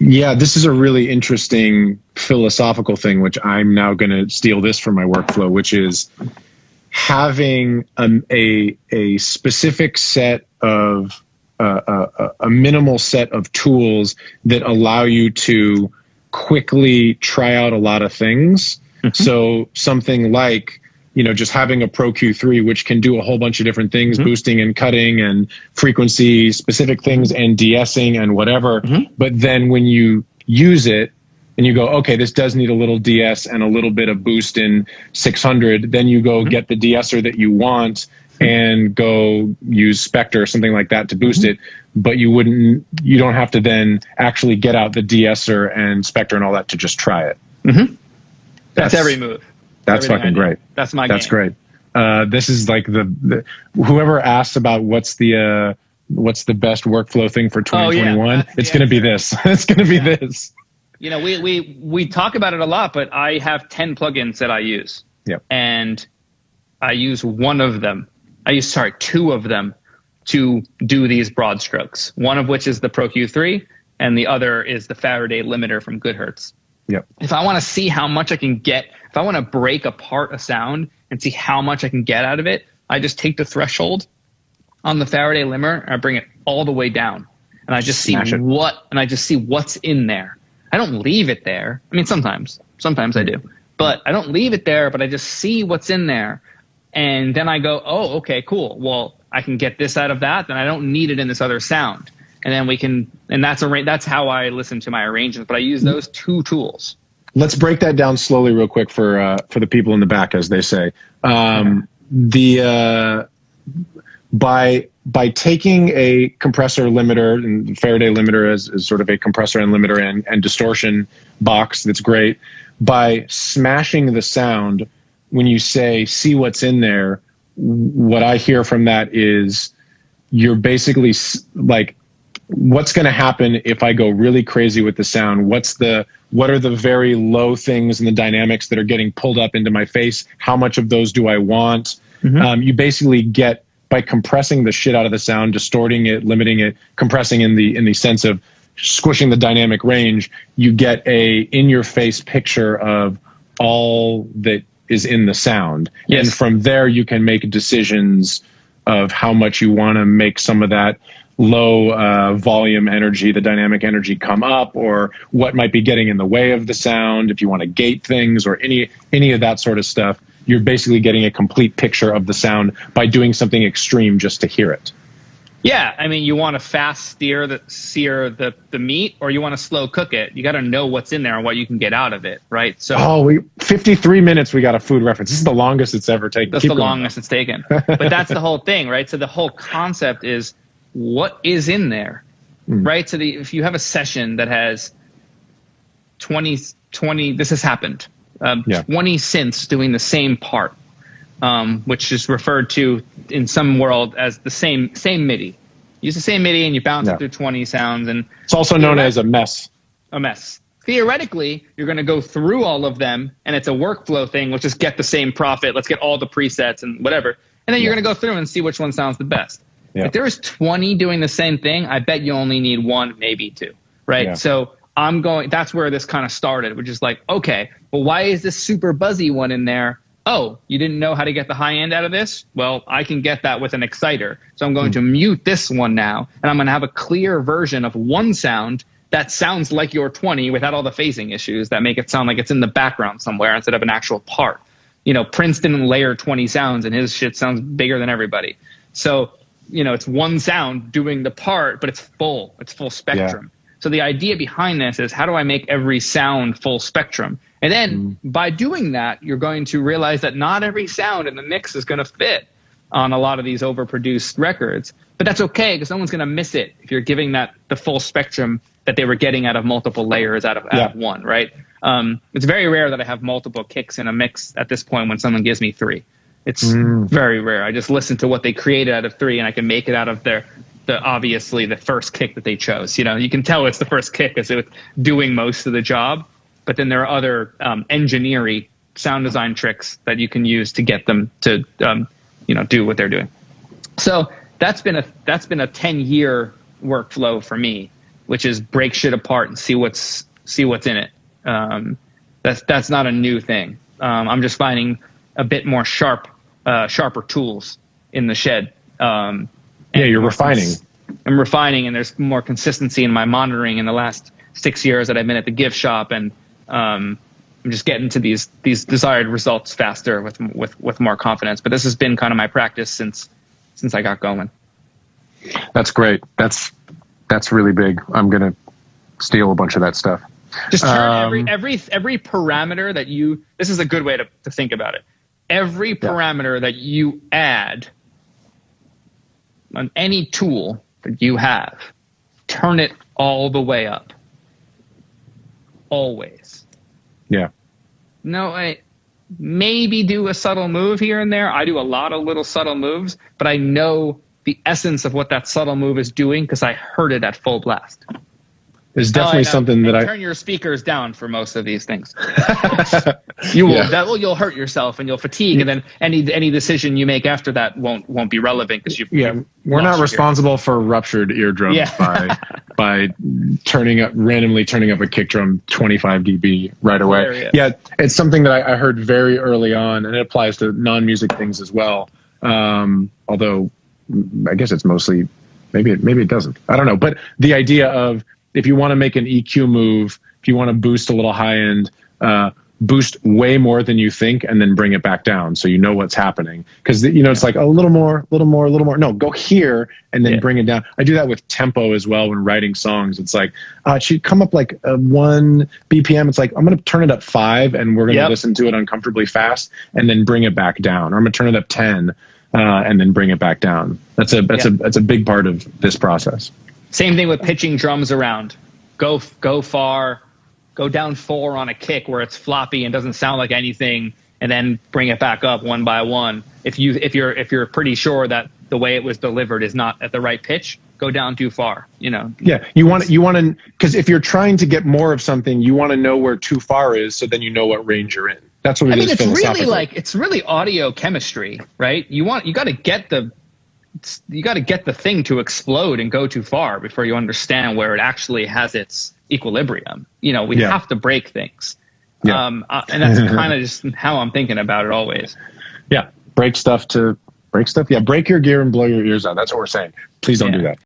Yeah, this is a really interesting philosophical thing, which I'm now going to steal this from my workflow, which is having a specific set of a minimal set of tools that allow you to quickly try out a lot of things. So something like, just having a Pro Q3, which can do a whole bunch of different things, boosting and cutting and frequency specific things and de-essing and whatever. But then when you use it and you go, okay, this does need a little de-ess and a little bit of boost in 600, then you go get the de-esser that you want and go use Spectre or something like that to boost it. But you don't have to then actually get out the de-esser and Spectre and all that to just try it. That's every move. That's fucking great. That's my game. That's great. This is like the whoever asks about what's the best workflow thing for 2021, it's going to be this. It's going to be this. We talk about it a lot, but I have 10 plugins that I use. Yep. And I use two of them to do these broad strokes. One of which is the Pro Q3, and the other is the Faraday limiter from Goodhertz. Yep. If I want to see how much I can get, if I want to break apart a sound and see how much I can get out of it, I just take the threshold on the Faraday limiter and I bring it all the way down, and I just see what's in there. I don't leave it there. I mean, sometimes I do, but I don't leave it there. But I just see what's in there, and then I go, oh, okay, cool. Well, I can get this out of that. Then I don't need it in this other sound. And then that's how I listen to my arrangements. But I use those two tools. Let's break that down slowly real quick for the people in the back, as they say. By taking a compressor limiter, and Faraday limiter is sort of a compressor and limiter and distortion box that's great, by smashing the sound, when you say, see what's in there, what I hear from that is you're basically like, what's going to happen if I go really crazy with the sound? What are the very low things in the dynamics that are getting pulled up into my face? How much of those do I want? You basically get, by compressing the shit out of the sound, distorting it, limiting it, compressing in the sense of squishing the dynamic range, you get a in-your-face picture of all that is in the sound. Yes. And from there, you can make decisions of how much you want to make some of that low volume energy, the dynamic energy, come up, or what might be getting in the way of the sound. If you want to gate things or any of that sort of stuff, you're basically getting a complete picture of the sound by doing something extreme just to hear it. Yeah, I mean, you want to fast sear the meat, or you want to slow cook it. You got to know what's in there and what you can get out of it, right? So 53 minutes. We got a food reference. This is the longest it's ever taken. That's the longest it's taken. But that's the whole thing, right? So the whole concept is what is in there, right? So if you have a session that has 20, this has happened, 20 synths doing the same part, which is referred to in some world as the same MIDI. Use the same MIDI and you bounce it through 20 sounds, and it's also known as a mess. A mess. Theoretically, you're going to go through all of them, and it's a workflow thing. Let's just get the same profit. Let's get all the presets and whatever, and then you're going to go through and see which one sounds the best. Yeah. If there is 20 doing the same thing, I bet you only need one, maybe two, right? Yeah. So that's where this kind of started, which is like, okay, well, why is this super buzzy one in there? Oh, you didn't know how to get the high end out of this? Well, I can get that with an exciter. So I'm going to mute this one now, and I'm going to have a clear version of one sound that sounds like your 20 without all the phasing issues that make it sound like it's in the background somewhere instead of an actual part. Prince didn't layer 20 sounds, and his shit sounds bigger than everybody. So, it's one sound doing the part, but it's full spectrum. Yeah. So the idea behind this is, how do I make every sound full spectrum? And then by doing that, you're going to realize that not every sound in the mix is going to fit on a lot of these overproduced records. But that's okay, because no one's going to miss it if you're giving that the full spectrum that they were getting out of multiple layers out of one, right? It's very rare that I have multiple kicks in a mix at this point when someone gives me 3. It's very rare. I just listen to what they created out of 3, and I can make it out of obviously the first kick that they chose. You can tell it's the first kick because it's doing most of the job. But then there are other engineering sound design tricks that you can use to get them to do what they're doing. So that's been a 10-year workflow for me, which is break shit apart and see what's in it. That's not a new thing. I'm just finding a bit more sharper tools in the shed. You're refining. I'm refining, and there's more consistency in my monitoring in the last 6 years that I've been at the gift shop, and I'm just getting to these desired results faster with more confidence. But this has been kind of my practice since I got going. That's great. That's really big. I'm gonna steal a bunch of that stuff. Just turn every parameter that you. This is a good way to think about it. Every parameter that you add on any tool that you have, turn it all the way up. Always. Yeah. No, I maybe do a subtle move here and there. I do a lot of little subtle moves, but I know the essence of what that subtle move is doing because I heard it at full blast. There's definitely something that turn your speakers down for most of these things. You will. You'll hurt yourself and you'll fatigue, and then any decision you make after that won't be relevant because we're not responsible for ruptured eardrums by randomly turning up a kick drum 25 dB right away. Hilarious. Yeah, it's something that I heard very early on, and it applies to non-music things as well. Although I guess it's mostly maybe it doesn't. I don't know, but the idea of if you want to make an EQ move, if you want to boost a little high end, boost way more than you think, and then bring it back down so you know what's happening. Because it's like a little more. No, go here and then bring it down. I do that with tempo as well when writing songs. It's like it should come up like 1 BPM. It's like I'm going to turn it up 5, and we're going to listen to it uncomfortably fast, and then bring it back down. Or I'm going to turn it up 10, and then bring it back down. That's a big part of this process. Same thing with pitching drums around. Go far, go down 4 on a kick where it's floppy and doesn't sound like anything, and then bring it back up one by one. If you're pretty sure that the way it was delivered is not at the right pitch, go down too far. Yeah, you want to because if you're trying to get more of something, you want to know where too far is, so then you know what range you're in. That's what it is. It's really audio chemistry, right? You got to get the thing to explode and go too far before you understand where it actually has its equilibrium. We have to break things. Yeah. And that's kind of just how I'm thinking about it always. Yeah. Break stuff. Yeah. Break your gear and blow your ears out. That's what we're saying. Please don't do that.